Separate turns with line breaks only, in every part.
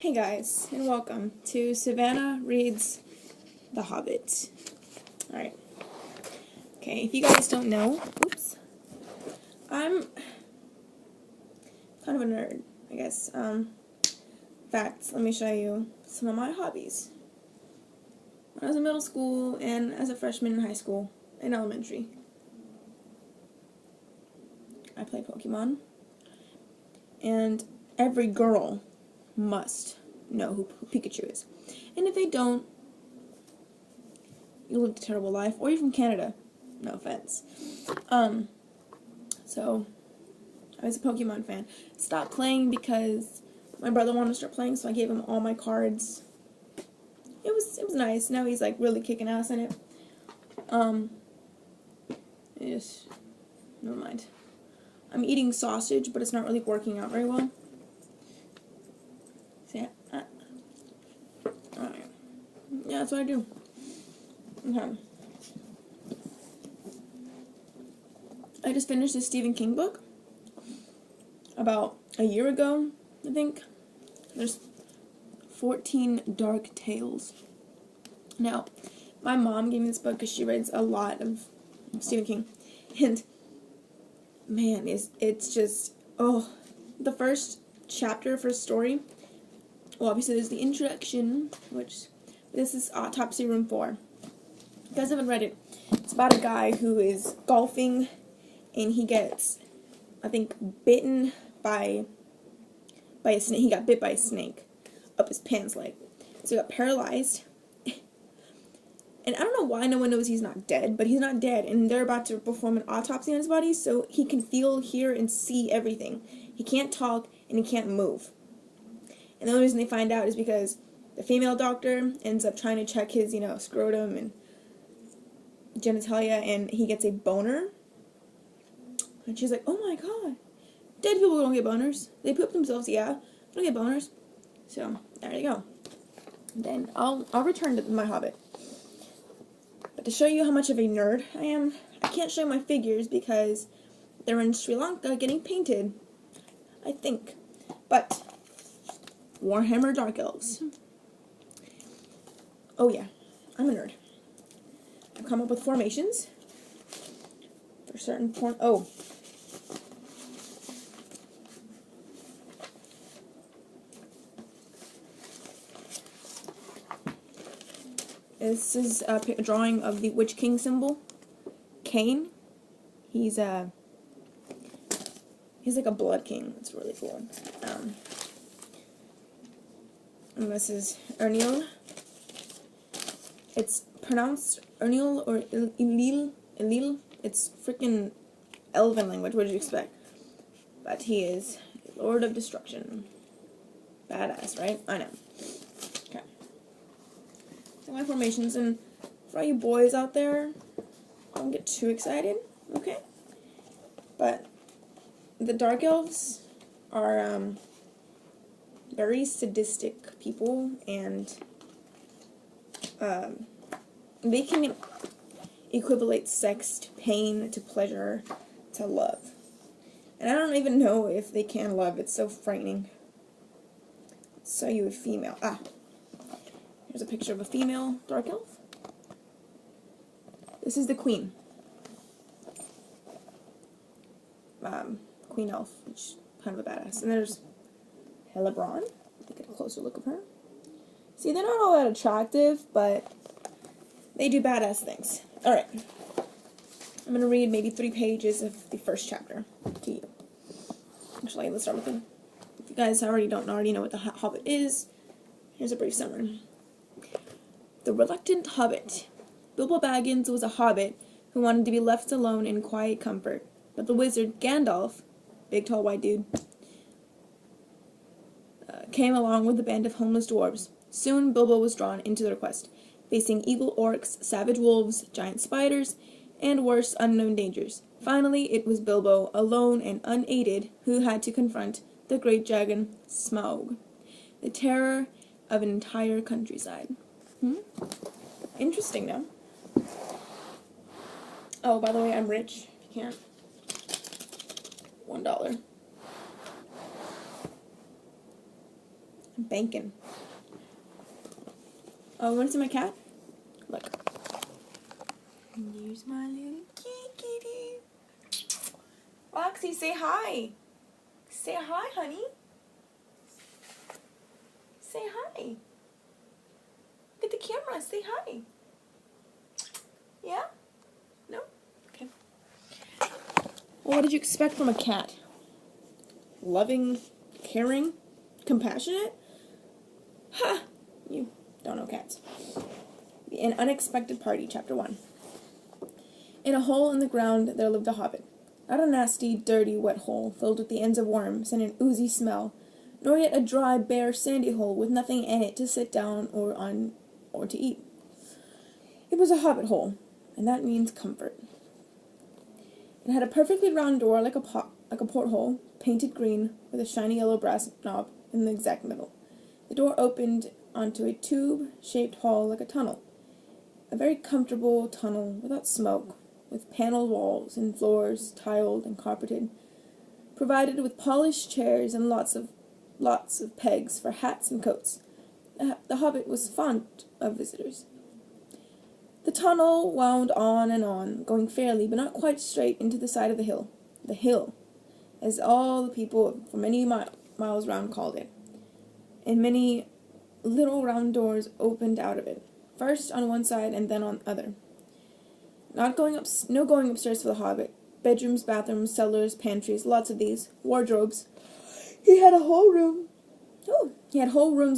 Hey guys, and welcome to Savannah Reads The Hobbit. Alright. Okay, if you guys don't know, I'm kind of a nerd, I guess. Facts, let me show you some of my hobbies. When I was in middle school and as a freshman in high school and elementary, I played Pokemon. And every girl must know who Pikachu is. And if they don't, you lived a terrible life, or you're from Canada. No offense. So, I was a Pokemon fan. Stopped playing because my brother wanted to start playing, so I gave him all my cards. It was nice. Now he's like really kicking ass in it. Never mind. I'm eating sausage, but it's not really working out very well. See, alright. Yeah, that's what I do. Okay. I just finished this Stephen King book about a year ago, I think. There's 14 Dark Tales. Now, my mom gave me this book because she reads a lot of Stephen King. And, man, it's just, the first chapter, first story. Well, obviously there's the introduction, which this is Autopsy Room 4. If you guys haven't read it, it's about a guy who is golfing, and he gets, I think, bitten by a snake. He got bit by a snake up his pants leg. So he got paralyzed. And I don't know why no one knows he's not dead, but he's not dead, and they're about to perform an autopsy on his body, so he can feel, hear, and see everything. He can't talk, and he can't move. And the only reason they find out is because the female doctor ends up trying to check his, scrotum and genitalia, and he gets a boner. And she's like, oh my god, dead people don't get boners. They poop themselves, yeah, they don't get boners. So, there you go. And then I'll return to my Hobbit. But to show you how much of a nerd I am, I can't show my figures because they're in Sri Lanka getting painted, I think. But Warhammer Dark Elves. Oh yeah, I'm a nerd. I've come up with formations for certain This is a drawing of the Witch King symbol. Cain. He's like a blood king. It's really cool. And this is Ernil. It's pronounced Ernil or Elil. It's freaking elven language. What did you expect? But he is Lord of Destruction. Badass, right? I know. Okay. So my formations, and for all you boys out there, don't get too excited, okay? But the Dark Elves are very sadistic people, and they can equivalate sex to pain, to pleasure, to love. And I don't even know if they can love. It's so frightening. So you a female. Here's a picture of a female Dark Elf. This is the Queen. Queen Elf, which is kind of a badass. And there's Hellebrand. Get a closer look of her. See, they're not all that attractive, but they do badass things. Alright. I'm going to read maybe 3 pages of the first chapter to you. Actually, let's start with it. If you guys already know what the Hobbit is, here's a brief summary. The Reluctant Hobbit. Bilbo Baggins was a hobbit who wanted to be left alone in quiet comfort. But the wizard Gandalf, big tall white dude, came along with a band of homeless dwarves. Soon Bilbo was drawn into their quest, facing evil orcs, savage wolves, giant spiders, and worse unknown dangers. Finally, it was Bilbo, alone and unaided, who had to confront the great dragon Smaug, the terror of an entire countryside. Interesting, no? Oh, by the way, I'm rich. If you can't. $1. I'm banking. Oh, you want to see my cat? Look. Here's my little kitty. Roxy, say hi. Say hi, honey. Say hi. Look at the camera. Say hi. Yeah? No? Okay. Well, what did you expect from a cat? Loving, caring, compassionate? Ha! You don't know cats. An Unexpected Party, Chapter 1. In a hole in the ground there lived a hobbit. Not a nasty, dirty, wet hole filled with the ends of worms and an oozy smell, nor yet a dry, bare, sandy hole with nothing in it to sit down or on or to eat. It was a hobbit hole, and that means comfort. It had a perfectly round door like a porthole, painted green, with a shiny yellow brass knob in the exact middle. The door opened onto a tube-shaped hall like a tunnel. A very comfortable tunnel without smoke, with paneled walls and floors tiled and carpeted, provided with polished chairs and lots of pegs for hats and coats. The hobbit was fond of visitors. The tunnel wound on, going fairly but not quite straight into the side of the hill. The hill, as all the people for many miles round called it, and many little round doors opened out of it, first on one side and then on the other. No going upstairs for the hobbit. Bedrooms, bathrooms, cellars, pantries, lots of these. Wardrobes. He had whole rooms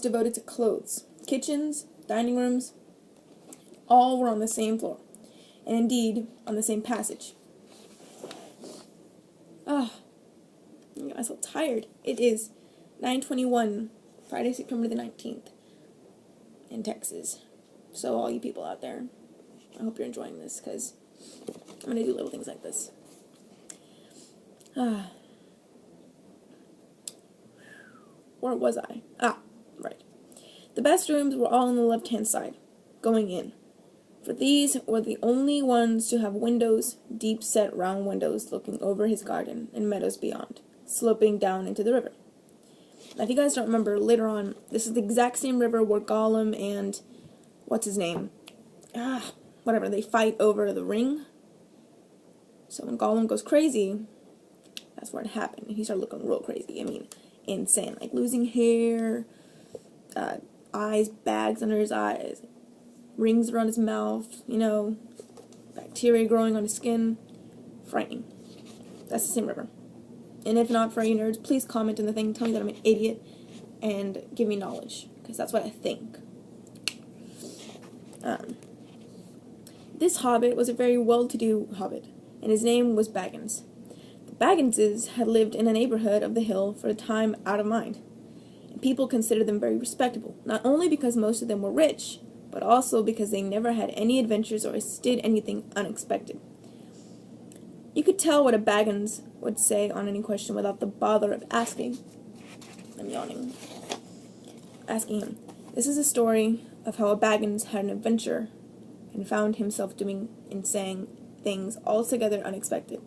devoted to clothes. Kitchens, dining rooms, all were on the same floor, and indeed on the same passage. I get myself tired. It is 9:21, Friday, September the 19th, in Texas. So all you people out there, I hope you're enjoying this, because I'm going to do little things like this. Where was I? Right. The best rooms were all on the left-hand side, going in. For these were the only ones to have windows, deep-set round windows looking over his garden and meadows beyond, sloping down into the river. Now, if you guys don't remember, later on, this is the exact same river where Gollum and, what's his name? They fight over the ring. So when Gollum goes crazy, that's where it happened. He started looking real crazy. I mean, insane. Like losing hair, eyes, bags under his eyes, rings around his mouth, bacteria growing on his skin. Frightening. That's the same river. And if not, for you nerds, please comment in the thing, tell me that I'm an idiot, and give me knowledge, because that's what I think. This hobbit was a very well-to-do hobbit, and his name was Baggins. The Bagginses had lived in a neighborhood of the hill for a time out of mind, and people considered them very respectable, not only because most of them were rich, but also because they never had any adventures or did anything unexpected. You could tell what a Baggins would say on any question without the bother of asking. I'm yawning. Asking him. This is a story of how a Baggins had an adventure and found himself doing and saying things altogether unexpected.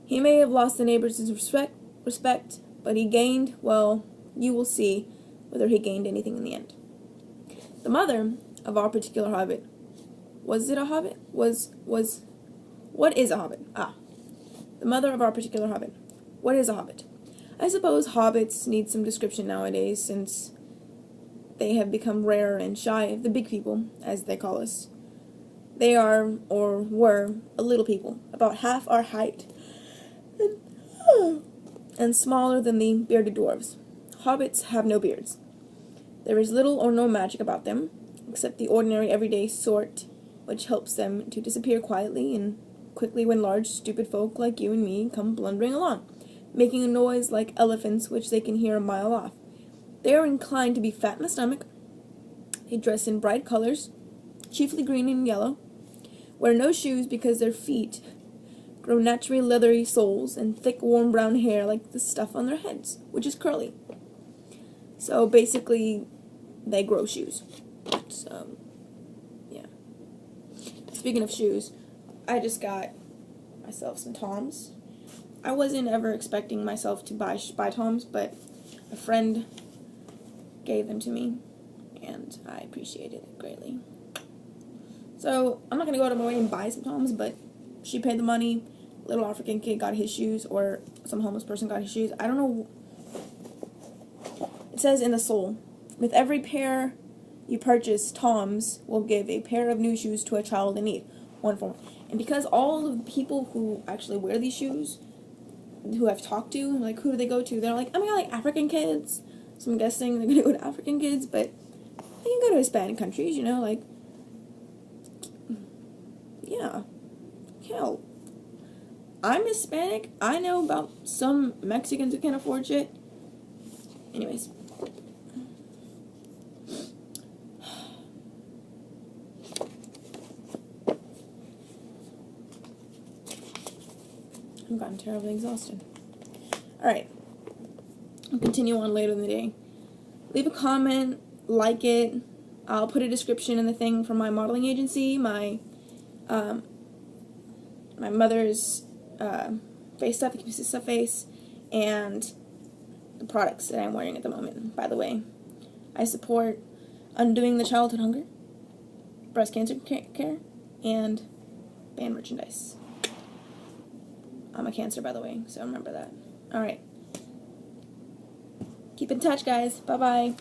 He may have lost the neighbors' respect, but he gained, well, you will see whether he gained anything in the end. The mother of our particular hobbit, what is a hobbit? The mother of our particular hobbit. What is a hobbit? I suppose hobbits need some description nowadays, since they have become rare and shy of the big people, as they call us. They are, or were, a little people, about half our height, and smaller than the bearded dwarves. Hobbits have no beards. There is little or no magic about them, except the ordinary everyday sort, which helps them to disappear quietly and quickly when large, stupid folk like you and me come blundering along, making a noise like elephants which they can hear a mile off. They are inclined to be fat in the stomach. They dress in bright colors, chiefly green and yellow, wear no shoes because their feet grow naturally leathery soles and thick, warm brown hair like the stuff on their heads, which is curly. So basically, they grow shoes. So, yeah. Speaking of shoes, I just got myself some Toms. I wasn't ever expecting myself to buy Toms, but a friend gave them to me, and I appreciated it greatly. So, I'm not going to go out of my way and buy some Toms, but she paid the money, little African kid got his shoes, or some homeless person got his shoes. I don't know. It says in the soul, with every pair you purchase, Toms will give a pair of new shoes to a child in need. One for one. And because all of the people who actually wear these shoes, who I've talked to, like, who do they go to? They're like, oh my god, like, African kids. So I'm guessing they're going to go to African kids, but they can go to Hispanic countries, you know, like, yeah. Hell, I'm Hispanic. I know about some Mexicans who can't afford shit. Anyways. I've gotten terribly exhausted. Alright. I'll continue on later in the day. Leave a comment, like it. I'll put a description in the thing from my modeling agency, my mother's face stuff, the Kississa face, and the products that I'm wearing at the moment, by the way. I support Undoing the Childhood Hunger, breast cancer care, and band merchandise. I'm a Cancer, by the way, so remember that. Alright. Keep in touch, guys. Bye-bye.